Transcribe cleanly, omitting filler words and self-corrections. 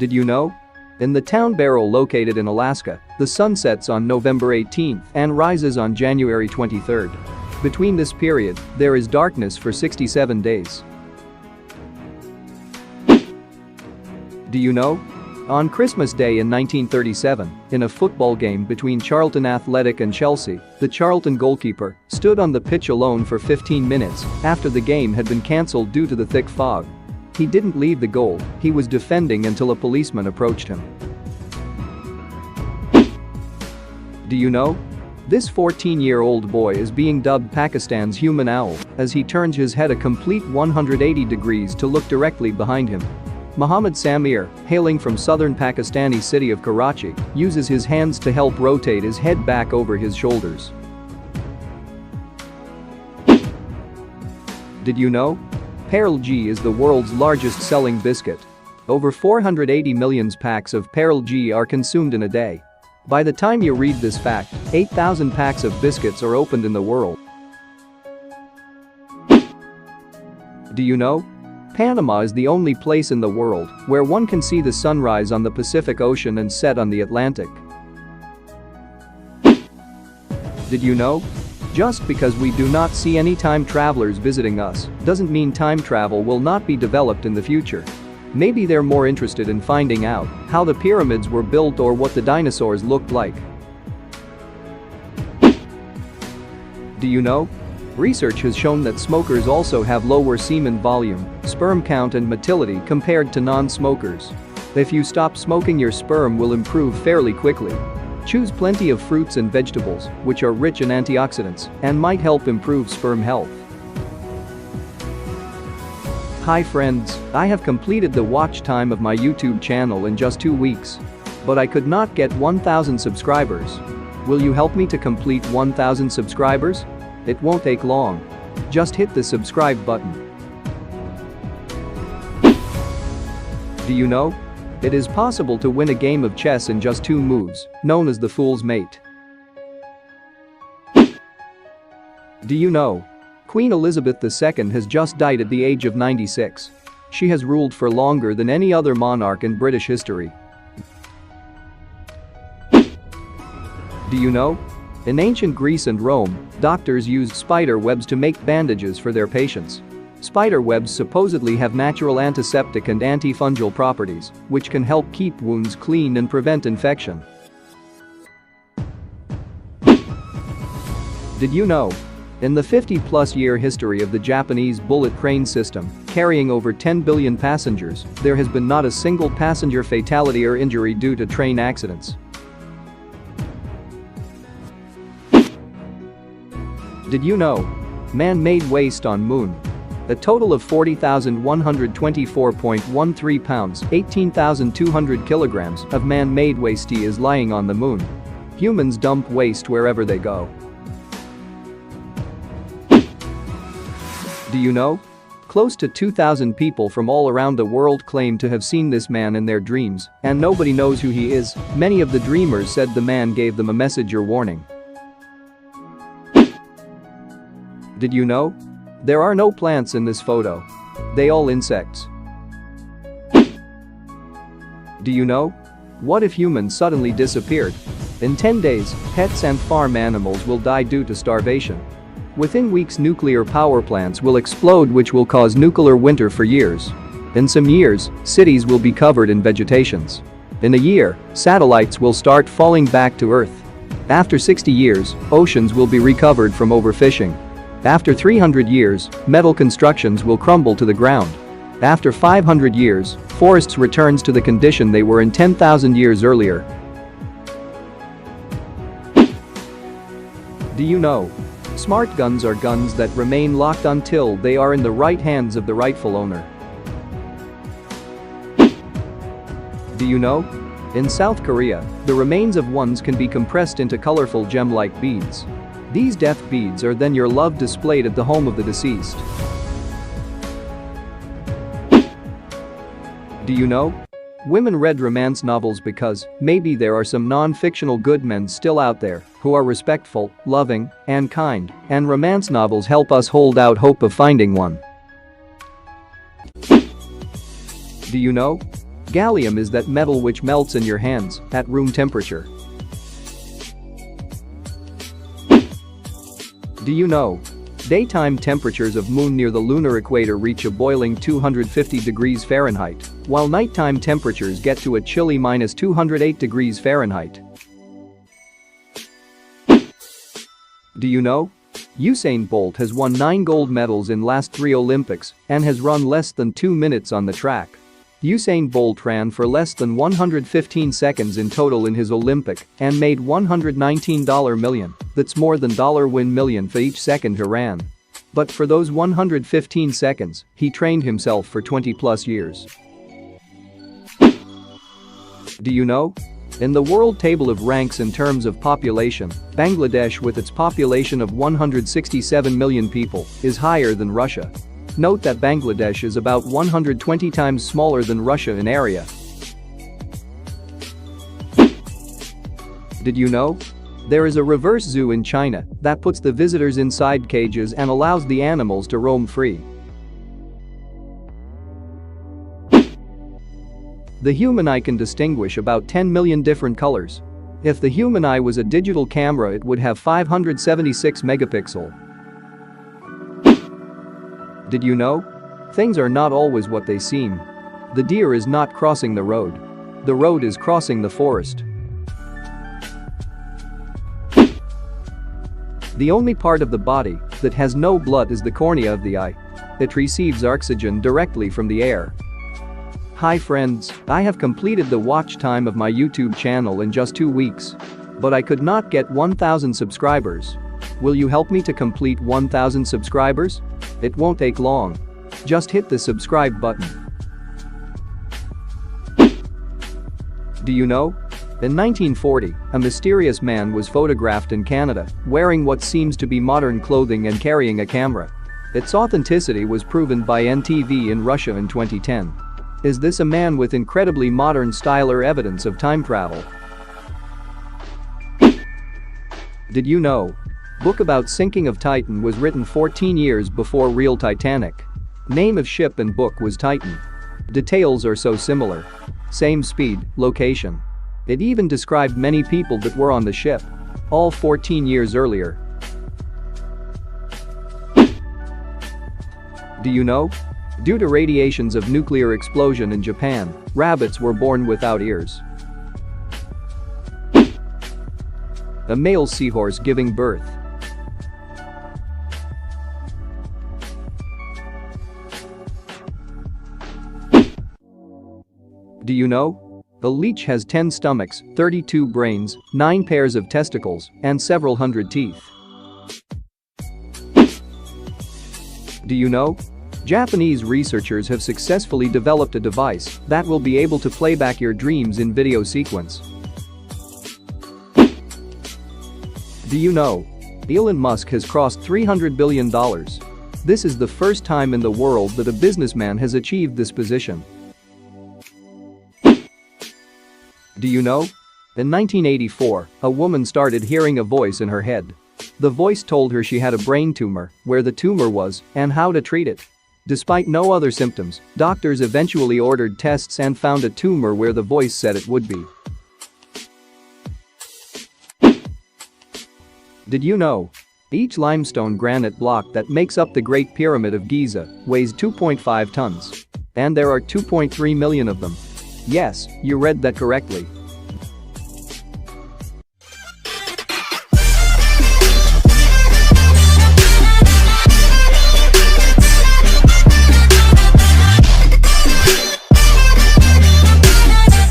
Did you know? In the town Barrow located in Alaska, the sun sets on November 18 and rises on January 23. Between this period, there is darkness for 67 days. Do you know? On Christmas Day in 1937, in a football game between Charlton Athletic and Chelsea, the Charlton goalkeeper stood on the pitch alone for 15 minutes after the game had been cancelled due to the thick fog. He didn't leave the goal, he was defending until a policeman approached him. Do you know? This 14-year-old boy is being dubbed Pakistan's human owl as he turns his head a complete 180 degrees to look directly behind him. Muhammad Samir, hailing from southern Pakistani city of Karachi, uses his hands to help rotate his head back over his shoulders. Did you know? Pearl G is the world's largest selling biscuit. Over 480 million packs of Pearl G are consumed in a day. By the time you read this fact, 8,000 packs of biscuits are opened in the world. Do you know? Panama is the only place in the world where one can see the sunrise on the Pacific Ocean and set on the Atlantic. Did you know? Just because we do not see any time travelers visiting us doesn't mean time travel will not be developed in the future. Maybe they're more interested in finding out how the pyramids were built or what the dinosaurs looked like. Do you know? Research has shown that smokers also have lower semen volume, sperm count and motility compared to non-smokers. If you stop smoking, your sperm will improve fairly quickly. Choose plenty of fruits and vegetables, which are rich in antioxidants and might help improve sperm health. Hi friends, I have completed the watch time of my YouTube channel in just 2 weeks. But I could not get 1,000 subscribers. Will you help me to complete 1,000 subscribers? It won't take long. Just hit the subscribe button. Do you know? It is possible to win a game of chess in just 2 moves, known as the Fool's Mate. Do you know? Queen Elizabeth II has just died at the age of 96. She has ruled for longer than any other monarch in British history. Do you know? In ancient Greece and Rome, doctors used spider webs to make bandages for their patients. Spider webs supposedly have natural antiseptic and antifungal properties, which can help keep wounds clean and prevent infection. Did you know? In the 50-plus year history of the Japanese bullet train system, carrying over 10 billion passengers, there has been not a single passenger fatality or injury due to train accidents. Did you know? Man-made waste on Moon. A total of 40,124.13 pounds, 18,200 kilograms of man-made waste is lying on the Moon. Humans dump waste wherever they go. Do you know? Close to 2,000 people from all around the world claim to have seen this man in their dreams, and nobody knows who he is. Many of the dreamers said the man gave them a message or warning. Did you know? There are no plants in this photo. They all insects. Do you know? What if humans suddenly disappeared? In 10 days, pets and farm animals will die due to starvation. Within weeks, nuclear power plants will explode, which will cause nuclear winter for years. In some years, cities will be covered in vegetations. In a year, satellites will start falling back to Earth. After 60 years, oceans will be recovered from overfishing. After 300 years, metal constructions will crumble to the ground. After 500 years, forests returns to the condition they were in 10,000 years earlier. Do you know? Smart guns are guns that remain locked until they are in the right hands of the rightful owner. Do you know? In South Korea, the remains of ones can be compressed into colorful gem-like beads. These death beads are then your love displayed at the home of the deceased. Do you know? Women read romance novels because maybe there are some non-fictional good men still out there who are respectful, loving, and kind, and romance novels help us hold out hope of finding one. Do you know? Gallium is that metal which melts in your hands at room temperature. Do you know? Daytime temperatures of moon near the lunar equator reach a boiling 250 degrees Fahrenheit, while nighttime temperatures get to a chilly -208 degrees Fahrenheit. Do you know? Usain Bolt has won 9 gold medals in last 3 Olympics and has run less than 2 minutes on the track. Usain Bolt ran for less than 115 seconds in total in his Olympic and made $119 million, that's more than $1 million for each second he ran. But for those 115 seconds, he trained himself for 20+ years. Do you know? In the world table of ranks in terms of population, Bangladesh with its population of 167 million people is higher than Russia. Note that Bangladesh is about 120 times smaller than Russia in area. Did you know? There is a reverse zoo in China that puts the visitors inside cages and allows the animals to roam free. The human eye can distinguish about 10 million different colors. If the human eye was a digital camera, it would have 576 megapixels. Did you know? Things are not always what they seem. The deer is not crossing the road. The road is crossing the forest. The only part of the body that has no blood is the cornea of the eye. It receives oxygen directly from the air. Hi friends, I have completed the watch time of my YouTube channel in just 2 weeks. But I could not get 1,000 subscribers. Will you help me to complete 1,000 subscribers? It won't take long. Just hit the subscribe button. Do you know? In 1940, a mysterious man was photographed in Canada wearing what seems to be modern clothing and carrying a camera. Its authenticity was proven by NTV in Russia in 2010. Is this a man with incredibly modern style or evidence of time travel? Did you know? Book about sinking of Titan was written 14 years before real Titanic. Name of ship and book was Titan. Details are so similar. Same speed, location. It even described many people that were on the ship. All 14 years earlier. Do you know? Due to radiations of nuclear explosion in Japan, rabbits were born without ears. A male seahorse giving birth. Do you know? A leech has 10 stomachs, 32 brains, 9 pairs of testicles, and several hundred teeth. Do you know? Japanese researchers have successfully developed a device that will be able to play back your dreams in video sequence. Do you know? Elon Musk has crossed $300 billion. This is the first time in the world that a businessman has achieved this position. Do you know? In 1984, a woman started hearing a voice in her head. The voice told her she had a brain tumor, where the tumor was, and how to treat it. Despite no other symptoms, doctors eventually ordered tests and found a tumor where the voice said it would be. Did you know? Each limestone granite block that makes up the Great Pyramid of Giza weighs 2.5 tons. And there are 2.3 million of them. Yes, you read that correctly.